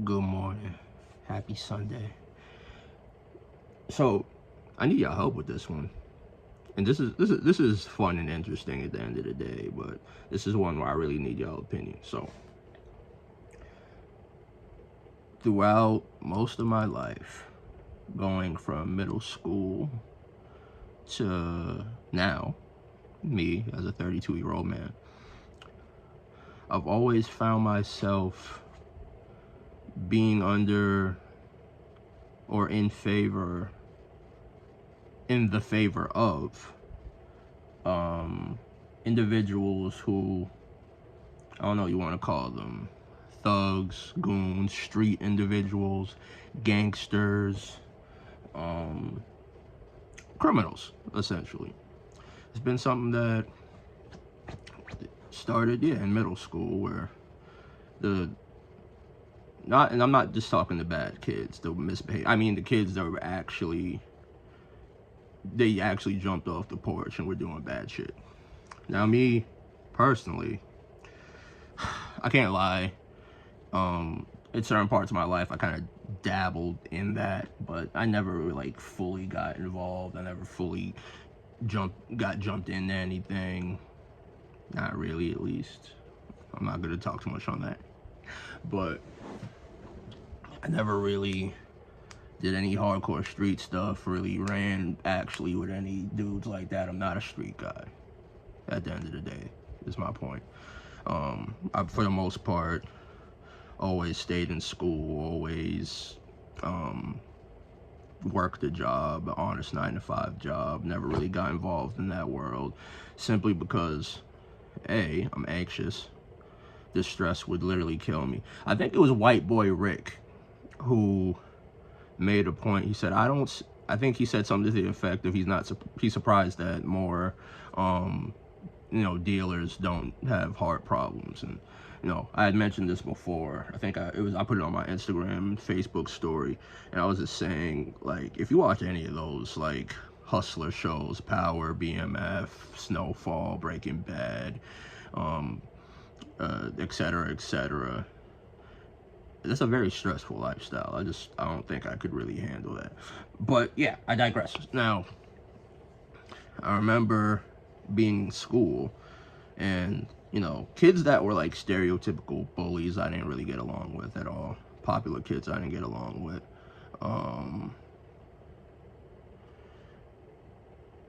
Good morning. Happy Sunday. So, I need your help with this one. And this is fun and interesting at the end of the day, but this is one where I really need your opinion. So, throughout most of my life, going from middle school to now, me as a 32-year-old man, I've always found myself being under or in the favor of individuals who, I don't know, you want to call them thugs, goons, street individuals, gangsters, criminals, essentially. It's been something that started, in middle school, where the not, and I'm not just talking the bad kids, the misbehaved. I mean the kids that were they actually jumped off the porch and were doing bad shit. Now, me personally, I can't lie. In certain parts of my life, I kind of dabbled in that, but I never like fully got involved. I never fully got jumped into anything. Not really, at least. I'm not gonna talk too much on that, but I never really did any hardcore street stuff. Really ran actually with any dudes like that. I'm not a street guy. At the end of the day, is my point. I, for the most part, always stayed in school, always worked a job, an honest 9-to-5 job, never really got involved in that world, simply because, A, I'm anxious. This stress would literally kill me. I think it was White Boy Rick who made a point. He said, I think he said something to the effect of he's surprised that more, dealers don't have heart problems. And I had mentioned this before. I think I put it on my Instagram, Facebook story, and I was just saying, like, if you watch any of those, like, hustler shows, Power, BMF, Snowfall, Breaking Bad, etc., etc., that's a very stressful lifestyle. I don't think I could really handle that. But yeah, I digress. Now, I remember being in school, and kids that were like stereotypical bullies I didn't really get along with at all. Popular kids I didn't get along with.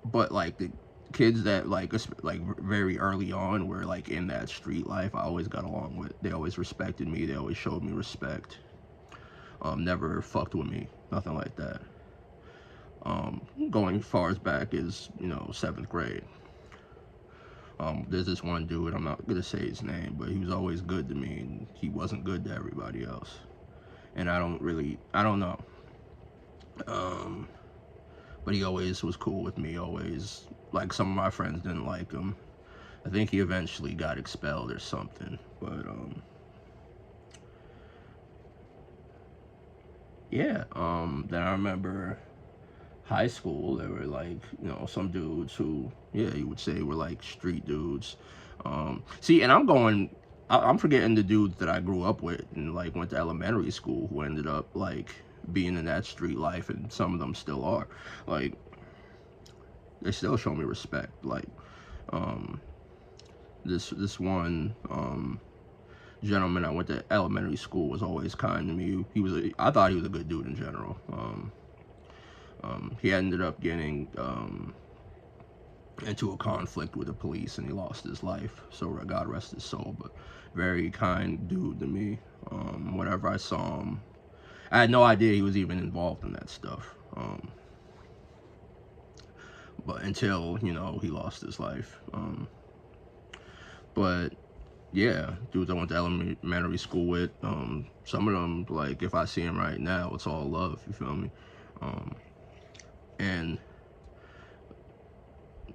But like the kids that like very early on were like in that street life, I always got along with. They always respected me. They always showed me respect. Never fucked with me. Nothing like that. Going far as back as 7th grade. There's this one dude, I'm not gonna say his name, but he was always good to me, and he wasn't good to everybody else. And I don't know. But he always was cool with me, always, like, some of my friends didn't like him. I think he eventually got expelled or something, but, yeah, then I remember high school, there were like, some dudes who, yeah, you would say were like street dudes. See, and I'm forgetting the dudes that I grew up with and like went to elementary school who ended up like being in that street life, and some of them still are. Like, they still show me respect. Like, this one gentleman I went to elementary school was always kind to me. I thought he was a good dude in general. He ended up getting into a conflict with the police, and he lost his life. So God rest his soul. But very kind dude to me. Whenever I saw him, I had no idea he was even involved in that stuff. But until he lost his life. But yeah, dudes I went to elementary school with. Some of them, like, if I see him right now, it's all love. You feel me? And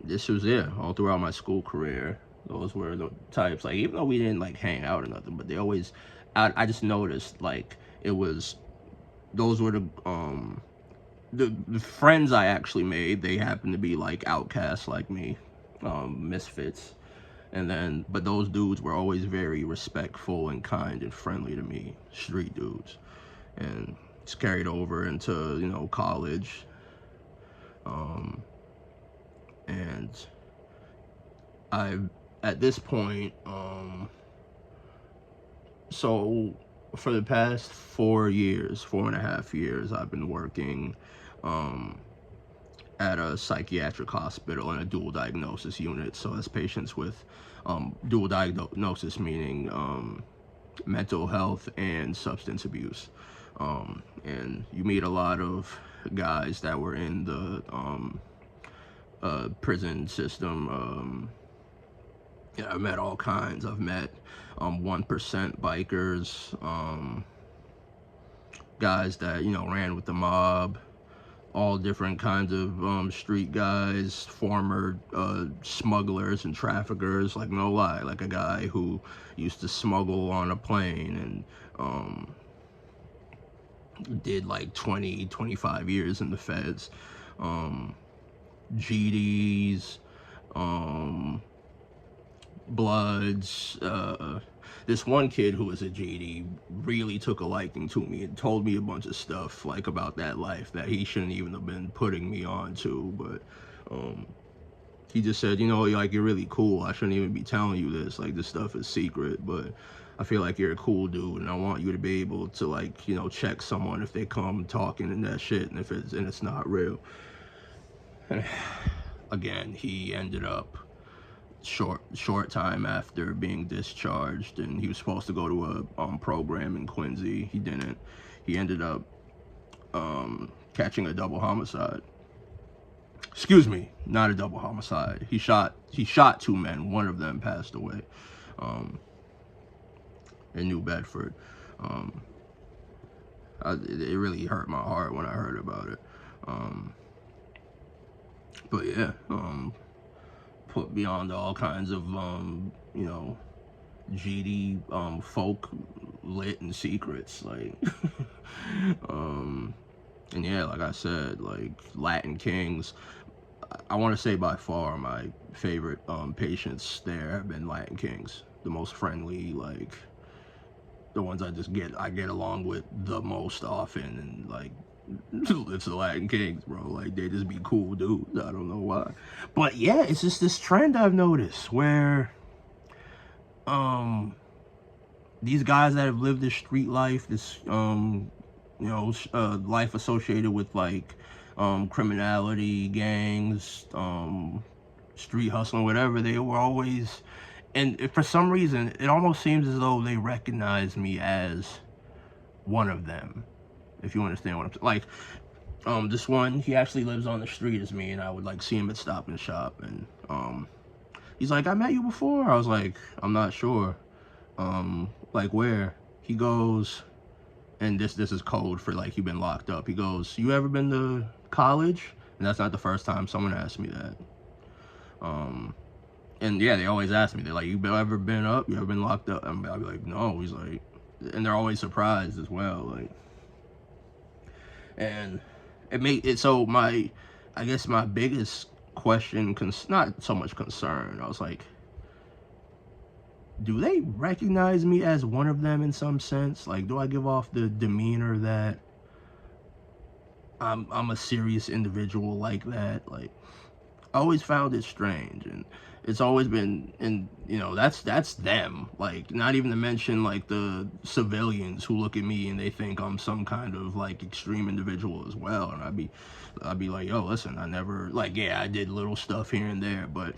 this was it all throughout my school career. Those were the types, like, even though we didn't like hang out or nothing, but they always, I just noticed, like, those were the friends I actually made. They happened to be like outcasts like me, misfits, And then, but those dudes were always very respectful and kind and friendly to me, street dudes. And it's carried over into, you know, college. And I, at this point, so for the past 4 years, 4.5 years, I've been working at a psychiatric hospital in a dual diagnosis unit. So that's patients with dual diagnosis, meaning mental health and substance abuse. And you meet a lot of guys that were in the prison system. Yeah, I've met all kinds. I've met 1% bikers, guys that, you know, ran with the mob, all different kinds of street guys, former smugglers and traffickers, like no lie, like a guy who used to smuggle on a plane and did like 20-25 years in the feds. GDs, Bloods. This one kid who was a GD really took a liking to me and told me a bunch of stuff like about that life that he shouldn't even have been putting me on to. But he just said, you know, like, you're really cool. I shouldn't even be telling you this. Like, this stuff is secret, but I feel like you're a cool dude, and I want you to be able to, like, you know, check someone if they come talking and that shit, and if it's not real. And again, he ended up short time after being discharged, and he was supposed to go to a program in Quincy. He didn't. He ended up catching a double homicide. Excuse me, not a double homicide. He shot 2 men. One of them passed away in New Bedford. It really hurt my heart when I heard about it. But yeah, put beyond all kinds of you know, GD folk lit and secrets, like and yeah, like I said, like Latin Kings, I want to say by far my favorite patients there have been Latin Kings, the most friendly, like the ones I get along with the most often, and like it's the Latin Kings, bro. Like, they just be cool dudes. I don't know why. But yeah, it's just this trend I've noticed where these guys that have lived this street life, this you know, life associated with like criminality, gangs, street hustling, whatever, they were always, and for some reason it almost seems as though they recognize me as one of them, if you understand what I'm saying. Like, this one, he actually lives on the street as me, and I would like see him at Stop and Shop, and he's like, I met you before. I was like, I'm not sure. Like, where? He goes, and this is code for like, he been locked up. He goes, you ever been to college? And that's not the first time someone asked me that. And yeah, they always ask me, they're like, you ever been up? You ever been locked up? And I'll be like, no. He's like, and they're always surprised as well, like. And it made it so I guess my biggest question, not so much concern, I was like, do they recognize me as one of them in some sense? Like, do I give off the demeanor that I'm a serious individual like that? Like, I always found it strange, and it's always been, and you know, that's them. Like, not even to mention like the civilians who look at me and they think I'm some kind of like extreme individual as well. And I'd be like, yo, listen, I never, like, yeah, I did little stuff here and there, but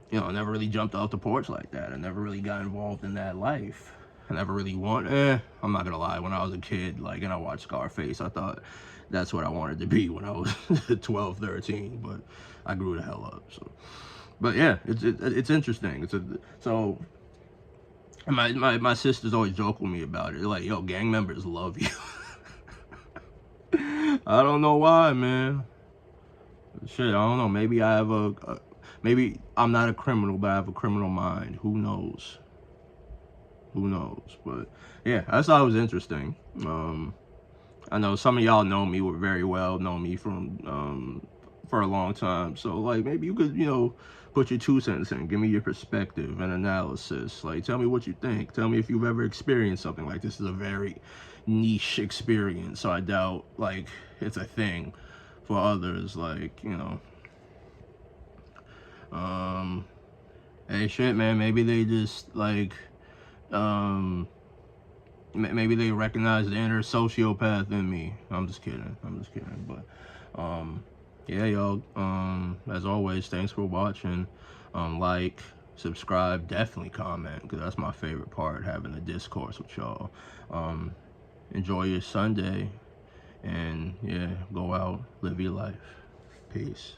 you know, I never really jumped off the porch like that. I never really got involved in that life. I never really I'm not gonna lie, when I was a kid, like, and I watched Scarface, I thought that's what I wanted to be when I was 12, 13, but I grew the hell up. So, but yeah, it's interesting. So my sisters always joke with me about it. They're like, yo, gang members love you. I don't know why, man. Shit, I don't know. Maybe I have maybe I'm not a criminal, but I have a criminal mind. Who knows? Who knows? But yeah, I thought it was interesting. I know some of y'all know me very well, know me from for a long time. So like maybe you could, you know, put your 2 cents in, give me your perspective and analysis. Like tell me what you think. Tell me if you've ever experienced something like this. Is a very niche experience, so I doubt like it's a thing for others. Like, you know, hey shit man, maybe they just like maybe they recognize the inner sociopath in me. I'm just kidding. But yeah, y'all, as always, thanks for watching. Like, subscribe, definitely comment, because that's my favorite part, having a discourse with y'all. Enjoy your Sunday, and yeah, go out, live your life. Peace.